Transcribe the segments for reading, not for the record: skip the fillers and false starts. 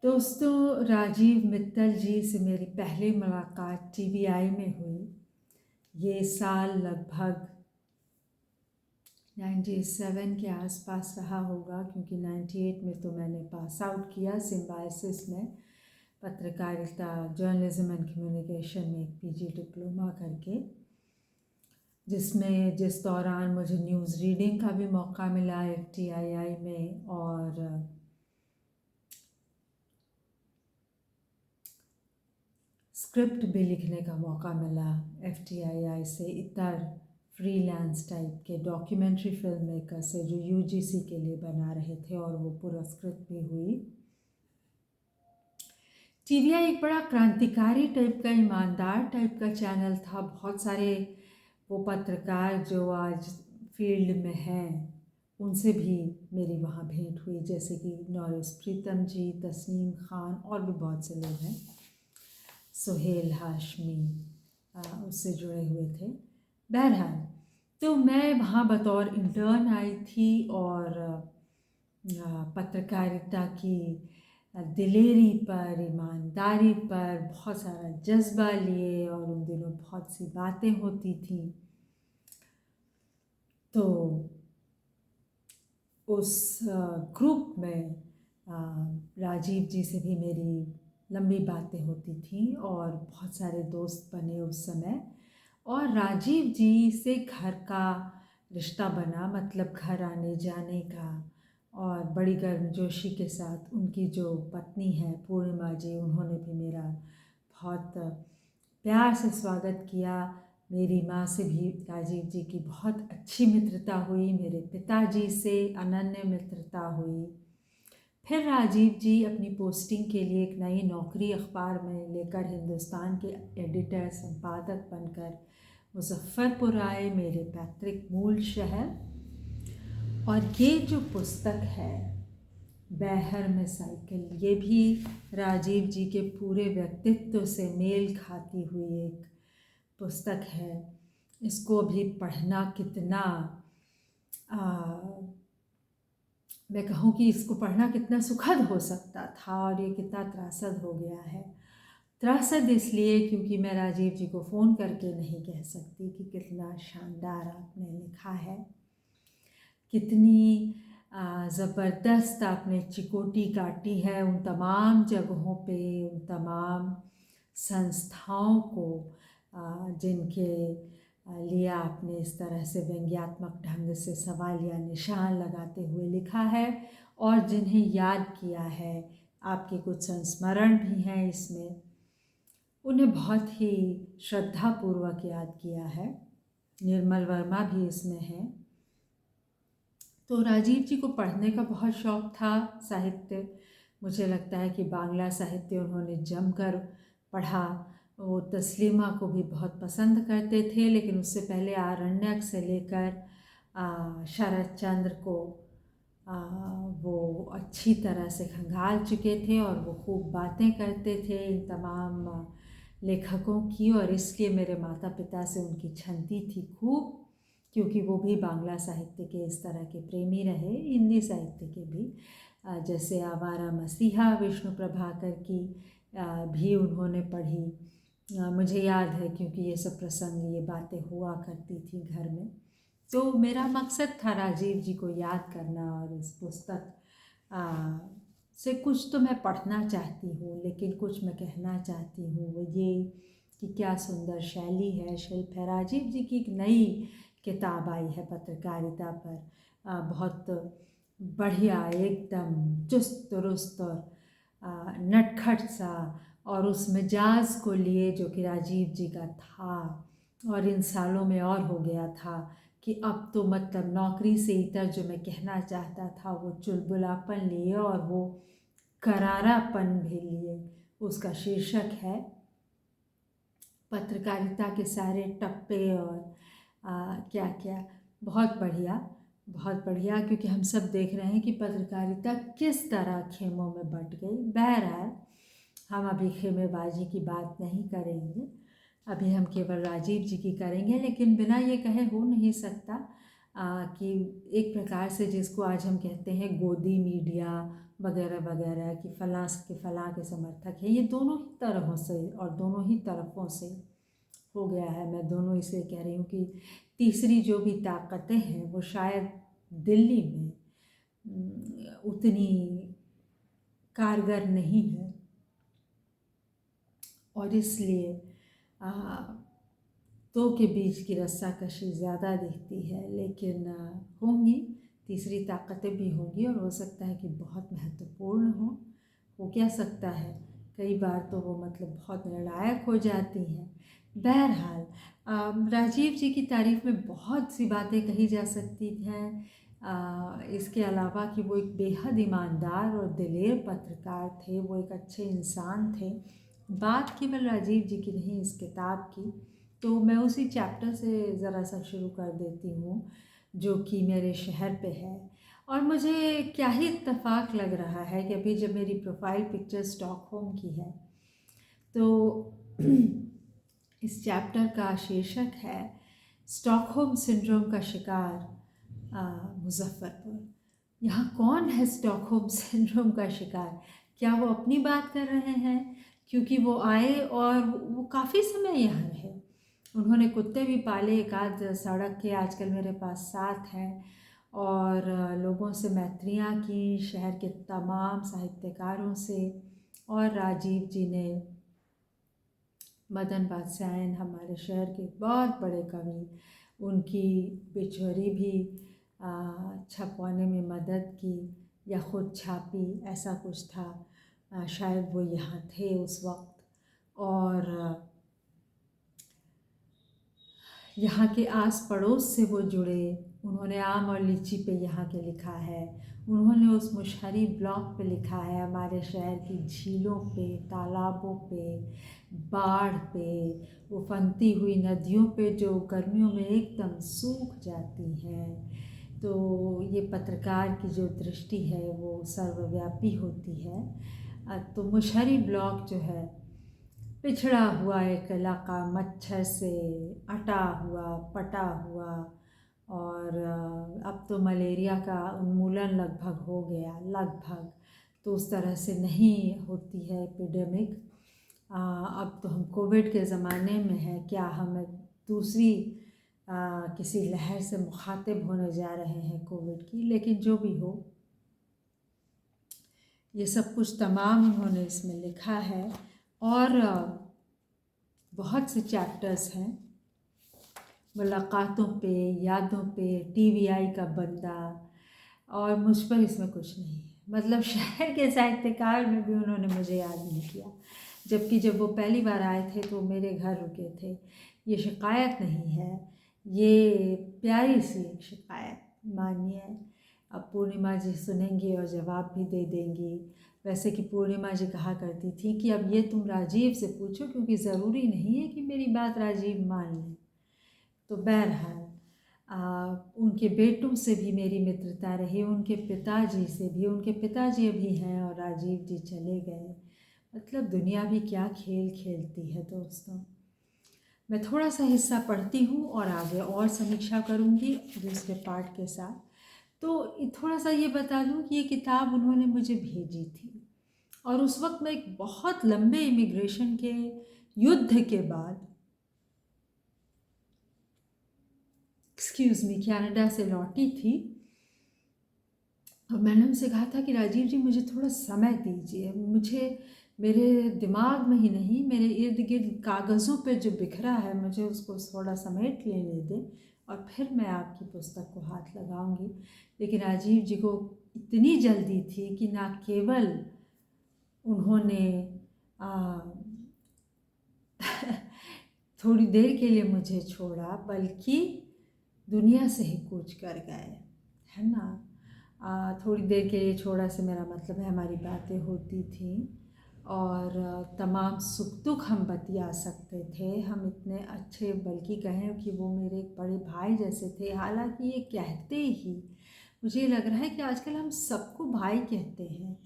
दोस्तों, राजीव मित्तल जी से मेरी पहली मुलाकात टीवीआई में हुई। ये साल लगभग 97 के आसपास रहा होगा, क्योंकि 98 में तो मैंने पास आउट किया सिम्बायोसिस में, पत्रकारिता जर्नलिज्म एंड कम्युनिकेशन में एक पीजी डिप्लोमा करके, जिस दौरान मुझे न्यूज़ रीडिंग का भी मौका मिला FTII में, और स्क्रिप्ट भी लिखने का मौका मिला FTII से इतर फ्रीलांस टाइप के डॉक्यूमेंट्री फिल्म मेकर से जो UGC के लिए बना रहे थे, और वो पुरस्कृत भी हुई। TVI एक बड़ा क्रांतिकारी टाइप का, ईमानदार टाइप का चैनल था। बहुत सारे वो पत्रकार जो आज फील्ड में हैं उनसे भी मेरी वहाँ भेंट हुई, जैसे कि नॉरिस प्रीतम जी, तस्नीम खान और भी बहुत से लोग हैं, सुहेल हाशमी उससे जुड़े हुए थे। बहरहाल, तो मैं वहाँ बतौर इंटर्न आई थी, और पत्रकारिता की दिलेरी पर, ईमानदारी पर बहुत सारा जज्बा लिए, और उन दिनों बहुत सी बातें होती थी। तो उस ग्रुप में राजीव जी से भी मेरी लंबी बातें होती थी, और बहुत सारे दोस्त बने उस समय। और राजीव जी से घर का रिश्ता बना, मतलब घर आने जाने का, और बड़ी गर्मजोशी के साथ उनकी जो पत्नी है पूर्णिमा जी, उन्होंने भी मेरा बहुत प्यार से स्वागत किया। मेरी माँ से भी राजीव जी की बहुत अच्छी मित्रता हुई, मेरे पिताजी से अनन्य मित्रता हुई। फिर राजीव जी अपनी पोस्टिंग के लिए एक नई नौकरी अखबार में लेकर हिंदुस्तान के एडिटर संपादक बनकर मुजफ्फरपुर आए, मेरे पैतृक मूल शहर। और ये जो पुस्तक है बहर में साइकिल, ये भी राजीव जी के पूरे व्यक्तित्व से मेल खाती हुई एक पुस्तक है। इसको भी पढ़ना कितना मैं कहूँ कि इसको पढ़ना कितना सुखद हो सकता था, और ये कितना त्रासद हो गया है। त्रासद इसलिए क्योंकि मैं राजीव जी को फ़ोन करके नहीं कह सकती कि कितना शानदार आपने लिखा है, कितनी ज़बरदस्त आपने चिकोटी काटी है उन तमाम जगहों पे, उन तमाम संस्थाओं को जिनके लिए आपने इस तरह से व्यंग्यात्मक ढंग से सवाल या निशान लगाते हुए लिखा है, और जिन्हें याद किया है। आपके कुछ संस्मरण भी हैं इसमें, उन्हें बहुत ही श्रद्धापूर्वक याद किया है। निर्मल वर्मा भी इसमें हैं। तो राजीव जी को पढ़ने का बहुत शौक़ था, साहित्य। मुझे लगता है कि बांग्ला साहित्य उन्होंने जमकर पढ़ा। वो तस्लीमा को भी बहुत पसंद करते थे, लेकिन उससे पहले आरण्यक से लेकर शरद चंद्र को वो अच्छी तरह से खंगाल चुके थे, और वो खूब बातें करते थे इन तमाम लेखकों की। और इसलिए मेरे माता पिता से उनकी छनती थी खूब, क्योंकि वो भी बांग्ला साहित्य के इस तरह के प्रेमी रहे, हिंदी साहित्य के भी। जैसे आवारा मसीहा विष्णु प्रभाकर की भी उन्होंने पढ़ी। मुझे याद है, क्योंकि ये सब प्रसंग, ये बातें हुआ करती थी घर में। तो मेरा मकसद था राजीव जी को याद करना, और इस पुस्तक से कुछ तो मैं पढ़ना चाहती हूँ, लेकिन कुछ मैं कहना चाहती हूँ। वो ये कि क्या सुंदर शैली है, शिल्प है। राजीव जी की एक नई किताब आई है पत्रकारिता पर, बहुत बढ़िया, एकदम चुस्त दुरुस्त और नटखट सा, और उस मिजाज को लिए जो कि राजीव जी का था, और इन सालों में और हो गया था कि अब तो मतलब नौकरी से इतर जो मैं कहना चाहता था वो चुलबुलापन लिए, और वो करारापन भी लिए। उसका शीर्षक है पत्रकारिता के सारे टप्पे, और क्या क्या। बहुत बढ़िया, बहुत बढ़िया, क्योंकि हम सब देख रहे हैं कि पत्रकारिता किस तरह खेमों में बंट गई। बहरहाल, हम अभी खेमेबाजी की बात नहीं करेंगे, अभी हम केवल राजीव जी की करेंगे। लेकिन बिना ये कहे हो नहीं सकता कि एक प्रकार से जिसको आज हम कहते हैं गोदी मीडिया वगैरह वगैरह कि फ़लाँ के समर्थक हैं, ये दोनों ही तरहों से और दोनों ही तरफ़ों से हो गया है। मैं दोनों इसलिए कह रही हूँ कि तीसरी जो भी ताकतें हैं वो शायद दिल्ली में उतनी कारगर नहीं है, और इसलिए दो के बीच की रस्साकशी ज़्यादा दिखती है। लेकिन होंगी, तीसरी ताकतें भी होंगी, और हो सकता है कि बहुत महत्वपूर्ण हो क्या सकता है, कई बार तो वो मतलब बहुत निर्णायक हो जाती हैं। बहरहाल राजीव जी की तारीफ़ में बहुत सी बातें कही जा सकती हैं। इसके अलावा कि वो एक बेहद ईमानदार और दिलेर पत्रकार थे, वो एक अच्छे इंसान थे। बात केवल राजीव जी की नहीं इस किताब की, तो मैं उसी चैप्टर से ज़रा सा शुरू कर देती हूँ जो कि मेरे शहर पे है। और मुझे क्या ही इत्तेफाक लग रहा है कि अभी जब मेरी प्रोफाइल पिक्चर स्टॉकहोम की है, तो इस चैप्टर का शीर्षक है स्टॉकहोम सिंड्रोम का शिकार मुजफ्फरपुर। यहाँ कौन है स्टॉकहोम सिंड्रोम का शिकार? क्या वो अपनी बात कर रहे हैं? क्योंकि वो आए और वो काफ़ी समय यहाँ रहे, उन्होंने कुत्ते भी पाले, एक आध सड़क के आजकल मेरे पास 7 हैं, और लोगों से मैत्रियाँ की, शहर के तमाम साहित्यकारों से, और राजीव जी ने मदन बादशाहन हमारे शहर के बहुत बड़े कवि, उनकी बिचौरी भी छपवाने में मदद की या ख़ुद छापी, ऐसा कुछ था। शायद वो यहाँ थे उस वक्त, और यहाँ के आस पड़ोस से वो जुड़े। उन्होंने आम और लीची पे यहाँ के लिखा है, उन्होंने उस मुशहरी ब्लॉक पे लिखा है, हमारे शहर की झीलों पे, तालाबों पे, बाढ़ पे, उफनती हुई नदियों पे जो गर्मियों में एकदम सूख जाती हैं। तो ये पत्रकार की जो दृष्टि है वो सर्वव्यापी होती है। तो मुशहरी ब्लॉक जो है, पिछड़ा हुआ एक इलाका, मच्छर से अटा हुआ, पटा हुआ, और अब तो मलेरिया का उन्मूलन लगभग हो गया, लगभग, तो उस तरह से नहीं होती है एपिडेमिक। अब तो हम कोविड के ज़माने में हैं, क्या हम दूसरी किसी लहर से मुखातिब होने जा रहे हैं कोविड की? लेकिन जो भी हो, ये सब कुछ तमाम उन्होंने इसमें लिखा है, और बहुत से चैप्टर्स हैं मुलाकातों पे, यादों पे, टीवीआई का बंदा, और मुझ पर इसमें कुछ नहीं है। मतलब शहर के साहित्यकार में भी उन्होंने मुझे याद नहीं किया, जबकि जब वो पहली बार आए थे तो मेरे घर रुके थे। ये शिकायत नहीं है, ये प्यारी सी एक शिकायत मानिए। अब पूर्णिमा जी सुनेंगी और जवाब भी दे देंगी। वैसे कि पूर्णिमा जी कहा करती थी कि अब ये तुम राजीव से पूछो, क्योंकि ज़रूरी नहीं है कि मेरी बात राजीव मान लें। तो बहरहाल उनके बेटों से भी मेरी मित्रता रही, उनके पिताजी से भी। उनके पिताजी अभी हैं और राजीव जी चले गए। मतलब दुनिया भी क्या खेल खेलती है दोस्तों। मैं थोड़ा सा हिस्सा पढ़ती हूँ और आगे और समीक्षा करूँगी दूसरे पार्ट के साथ। तो थोड़ा सा ये बता दूँ कि ये किताब उन्होंने मुझे भेजी थी, और उस वक्त मैं एक बहुत लंबे इमिग्रेशन के युद्ध के बाद, कनाडा से लौटी थी, और मैंने उनसे कहा था कि राजीव जी मुझे थोड़ा समय दीजिए, मुझे मेरे दिमाग में ही नहीं, मेरे इर्द गिर्द कागज़ों पे जो बिखरा है, मुझे उसको थोड़ा समेट लेने दें, और फिर मैं आपकी पुस्तक को हाथ लगाऊंगी। लेकिन राजीव जी को इतनी जल्दी थी कि ना केवल उन्होंने थोड़ी देर के लिए मुझे छोड़ा, बल्कि दुनिया से ही कूच कर गए, है ना। थोड़ी देर के लिए छोड़ा से मेरा मतलब है हमारी बातें होती थी, और तमाम सुख दुख हम बतिया सकते थे। हम इतने अच्छे, बल्कि कहें कि वो मेरे एक बड़े भाई जैसे थे। हालांकि ये कहते ही मुझे लग रहा है कि आजकल हम सबको भाई कहते हैं,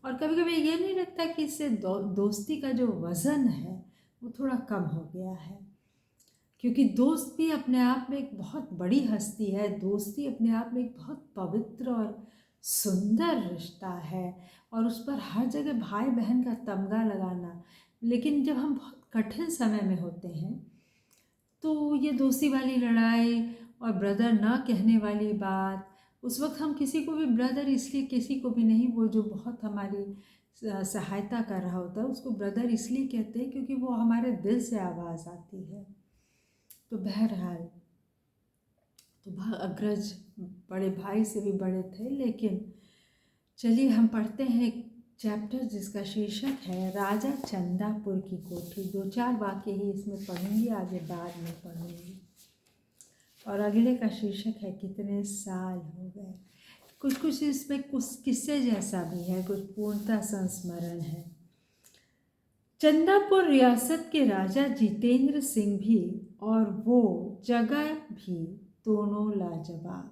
और कभी कभी ये नहीं लगता कि इससे दोस्ती का जो वज़न है वो थोड़ा कम हो गया है, क्योंकि दोस्त भी अपने आप में एक बहुत बड़ी हस्ती है। दोस्ती अपने आप में एक बहुत पवित्र और सुंदर रिश्ता है, और उस पर हर जगह भाई बहन का तमगा लगाना। लेकिन जब हम बहुत कठिन समय में होते हैं तो ये दोस्ती वाली लड़ाई और ब्रदर ना कहने वाली बात, उस वक्त हम किसी को भी ब्रदर इसलिए किसी को भी नहीं, वो जो बहुत हमारी सहायता कर रहा होता है उसको ब्रदर इसलिए कहते हैं क्योंकि वो हमारे दिल से आवाज़ आती है। तो बहरहाल, तो अग्रज बड़े भाई से भी बड़े थे। लेकिन चलिए हम पढ़ते हैं एक चैप्टर जिसका शीर्षक है राजा चंदापुर की कोठी। 2-4 वाक्य ही इसमें पढ़ूंगी, आगे बाद में पढ़ूंगी। और अगले का शीर्षक है कितने साल हो गए। कुछ कुछ इसमें कुछ किस्से जैसा भी है, कुछ पूर्णता संस्मरण है। चंदापुर रियासत के राजा जितेंद्र सिंह भी और वो जगह भी दोनों लाजवाब।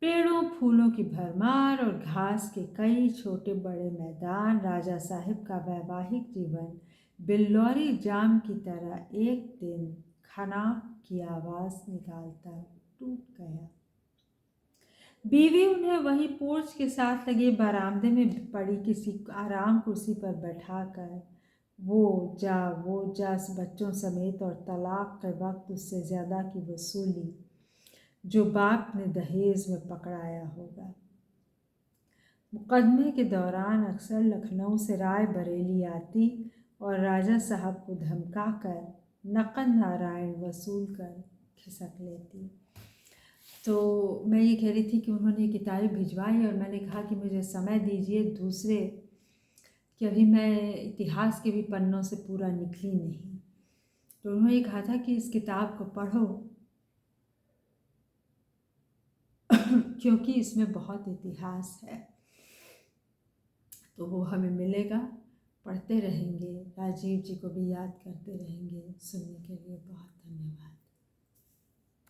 पेड़ों फूलों की भरमार और घास के कई छोटे बड़े मैदान। राजा साहिब का वैवाहिक जीवन बिल्लौरी जाम की तरह एक दिन खना की आवाज़ निकालता टूट गया। बीवी उन्हें वहीं पोर्च के साथ लगे बरामदे में पड़ी किसी आराम कुर्सी पर बैठाकर वो जा बच्चों समेत और तलाक के वक्त उससे ज़्यादा की वसूली जो बाप ने दहेज में पकड़ाया होगा। मुकदमे के दौरान अक्सर लखनऊ से राय बरेली आती और राजा साहब को धमकाकर नकद नारायण वसूल कर खिसक लेती। तो मैं ये कह रही थी कि उन्होंने किताबें भिजवाई और मैंने कहा कि मुझे समय दीजिए दूसरे, कि अभी मैं इतिहास के भी पन्नों से पूरा निकली नहीं। तो उन्होंने कहा था कि इस किताब को पढ़ो क्योंकि इसमें बहुत इतिहास है। तो वो हमें मिलेगा, पढ़ते रहेंगे, राजीव जी को भी याद करते रहेंगे। सुनने के लिए बहुत धन्यवाद।